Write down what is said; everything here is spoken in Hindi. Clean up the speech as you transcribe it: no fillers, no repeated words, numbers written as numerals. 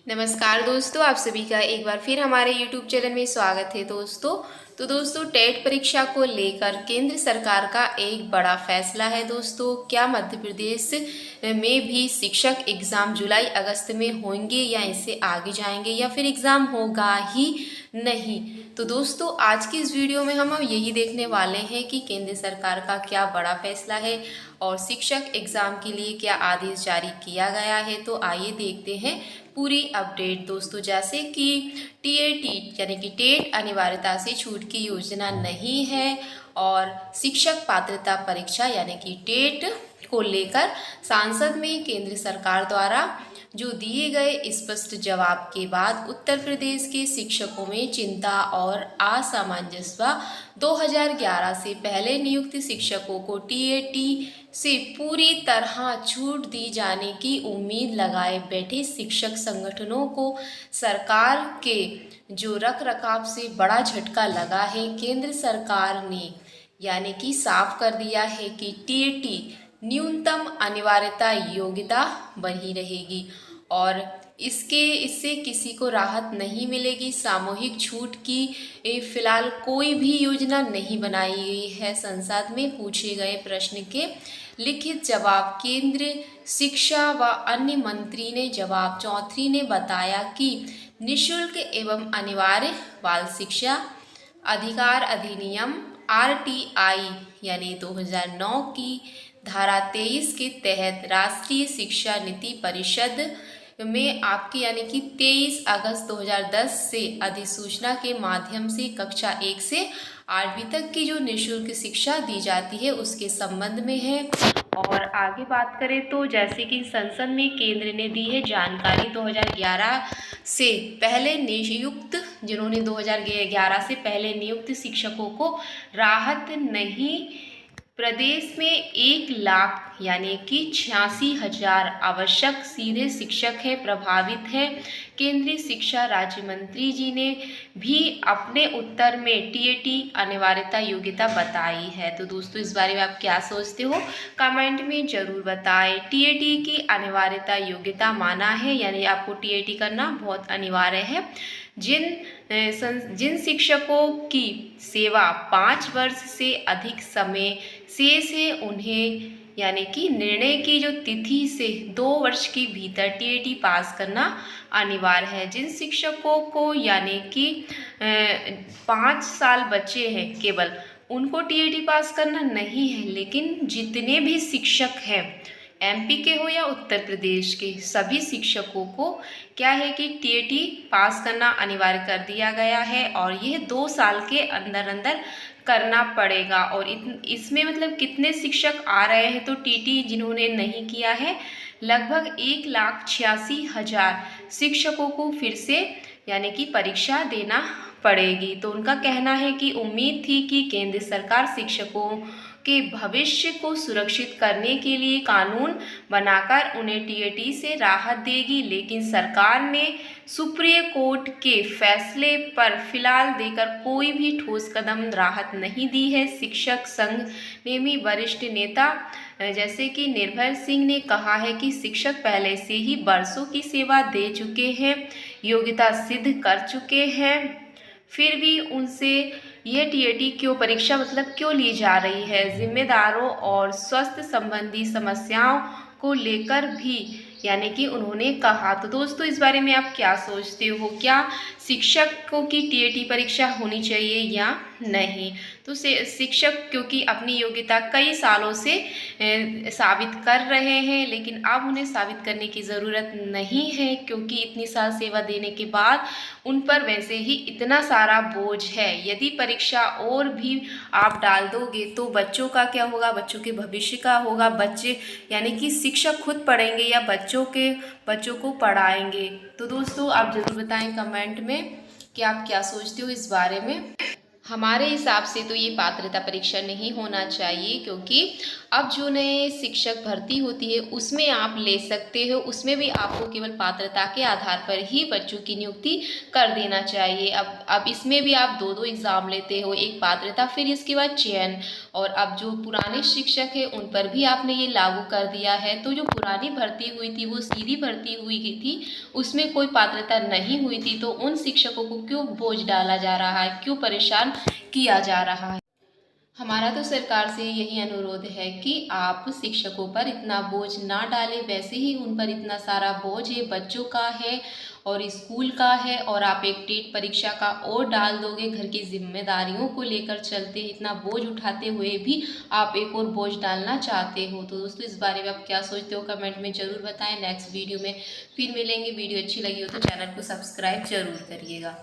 नमस्कार दोस्तों, आप सभी का एक बार फिर हमारे YouTube चैनल में स्वागत है दोस्तों। तो दोस्तों, टेट परीक्षा को लेकर केंद्र सरकार का एक बड़ा फैसला है दोस्तों। क्या मध्य प्रदेश में भी शिक्षक एग्ज़ाम जुलाई अगस्त में होंगे या इससे आगे जाएंगे या फिर एग्ज़ाम होगा ही नहीं? तो दोस्तों, आज की इस वीडियो में हम यही देखने वाले हैं कि केंद्र सरकार का क्या बड़ा फैसला है और शिक्षक एग्ज़ाम के लिए क्या आदेश जारी किया गया है। तो आइए देखते हैं पूरी अपडेट दोस्तों। जैसे कि टीएटी यानी कि टेट अनिवार्यता से छूट की योजना नहीं है और शिक्षक पात्रता परीक्षा यानी कि टेट को लेकर संसद में केंद्र सरकार द्वारा जो दिए गए स्पष्ट जवाब के बाद उत्तर प्रदेश के शिक्षकों में चिंता और असमंजस। 2011 से पहले नियुक्त शिक्षकों को टीएटी से पूरी तरह छूट दी जाने की उम्मीद लगाए बैठे शिक्षक संगठनों को सरकार के जो रखरखाव से बड़ा झटका लगा है। केंद्र सरकार ने यानी कि साफ कर दिया है कि टीएटी न्यूनतम अनिवार्यता योग्यता बनी रहेगी और इससे किसी को राहत नहीं मिलेगी। सामूहिक छूट की फिलहाल कोई भी योजना नहीं बनाई गई है। संसद में पूछे गए प्रश्न के लिखित जवाब केंद्र शिक्षा व अन्य मंत्री ने जवाब चौधरी ने बताया कि निःशुल्क एवं अनिवार्य बाल शिक्षा अधिकार अधिनियम आरटीआई यानी 2009 की धारा 23 के तहत राष्ट्रीय शिक्षा नीति परिषद में आपकी यानी कि 23 अगस्त 2010 से अधिसूचना के माध्यम से कक्षा 1 से 8वीं तक की जो निःशुल्क शिक्षा दी जाती है उसके संबंध में है। और आगे बात करें तो जैसे कि संसद में केंद्र ने दी है जानकारी 2011 से पहले नियुक्त जिन्होंने 2011 से पहले नियुक्त शिक्षकों को राहत नहीं। प्रदेश में 1 लाख यानी कि 86,000 आवश्यक सीधे शिक्षक है प्रभावित है। केंद्रीय शिक्षा राज्य मंत्री जी ने भी अपने उत्तर में टीएटी अनिवार्यता योग्यता बताई है। तो दोस्तों, इस बारे में आप क्या सोचते हो कमेंट में ज़रूर बताएं। टीएटी की अनिवार्यता योग्यता माना है यानी आपको टीएटी करना बहुत अनिवार्य है। जिन शिक्षकों की सेवा 5 वर्ष से अधिक समय शेष है उन्हें यानी कि निर्णय की जो तिथि से 2 वर्ष के भीतर टीएटी पास करना अनिवार्य है। जिन शिक्षकों को यानी कि 5 साल बचे हैं केवल उनको टीएटी पास करना नहीं है, लेकिन जितने भी शिक्षक हैं एमपी के हो या उत्तर प्रदेश के सभी शिक्षकों को क्या है कि टीएटी पास करना अनिवार्य कर दिया गया है और यह 2 साल के अंदर अंदर करना पड़ेगा। और इसमें मतलब कितने शिक्षक आ रहे हैं तो टीटी जिन्होंने नहीं किया है लगभग 1,86,000 शिक्षकों को फिर से यानी कि परीक्षा देना पड़ेगी। तो उनका कहना है कि उम्मीद थी कि केंद्र सरकार शिक्षकों के भविष्य को सुरक्षित करने के लिए कानून बनाकर उन्हें टीएटी से राहत देगी, लेकिन सरकार ने सुप्रीम कोर्ट के फैसले पर फिलहाल देकर कोई भी ठोस कदम राहत नहीं दी है। शिक्षक संघ ने भी वरिष्ठ नेता जैसे कि निर्भय सिंह ने कहा है कि शिक्षक पहले से ही बरसों की सेवा दे चुके हैं, योग्यता सिद्ध कर चुके हैं, फिर भी उनसे यह टीएटी क्यों परीक्षा क्यों ली जा रही है। जिम्मेदारों और स्वास्थ्य संबंधी समस्याओं को लेकर भी यानी कि उन्होंने कहा। तो दोस्तों, इस बारे में आप क्या सोचते हो, क्या शिक्षकों की टीएटी परीक्षा होनी चाहिए या नहीं? तो शिक्षक क्योंकि अपनी योग्यता कई सालों से साबित कर रहे हैं, लेकिन अब उन्हें साबित करने की ज़रूरत नहीं है क्योंकि इतनी साल सेवा देने के बाद उन पर वैसे ही इतना सारा बोझ है। यदि परीक्षा और भी आप डाल दोगे तो बच्चों का क्या होगा, बच्चों के भविष्य का होगा। बच्चे यानी कि शिक्षक खुद पढ़ेंगे या बच्चों को पढ़ाएंगे। तो दोस्तों, आप ज़रूर बताएं कमेंट में कि आप क्या सोचते हो इस बारे में। हमारे हिसाब से तो ये पात्रता परीक्षा नहीं होना चाहिए, क्योंकि अब जो नए शिक्षक भर्ती होती है उसमें आप ले सकते हो, उसमें भी आपको केवल पात्रता के आधार पर ही बच्चों की नियुक्ति कर देना चाहिए। अब इसमें भी आप दो एग्ज़ाम लेते हो, एक पात्रता फिर इसके बाद चयन। और अब जो पुराने शिक्षक हैं उन पर भी आपने ये लागू कर दिया है। तो जो पुरानी भर्ती हुई थी वो सीधी भर्ती हुई थी, उसमें कोई पात्रता नहीं हुई थी, तो उन शिक्षकों को क्यों बोझ डाला जा रहा है, क्यों परेशान किया जा रहा है। हमारा तो सरकार से यही अनुरोध है कि आप शिक्षकों पर इतना बोझ ना डालें। वैसे ही उन पर इतना सारा बोझ है, बच्चों का है और स्कूल का है, और आप एक टेट परीक्षा का और डाल दोगे। घर की जिम्मेदारियों को लेकर चलते इतना बोझ उठाते हुए भी आप एक और बोझ डालना चाहते हो। तो दोस्तों, इस बारे में आप क्या सोचते हो कमेंट में ज़रूर बताएं। नेक्स्ट वीडियो में फिर मिलेंगे। वीडियो अच्छी लगी हो तो चैनल को सब्सक्राइब जरूर करिएगा।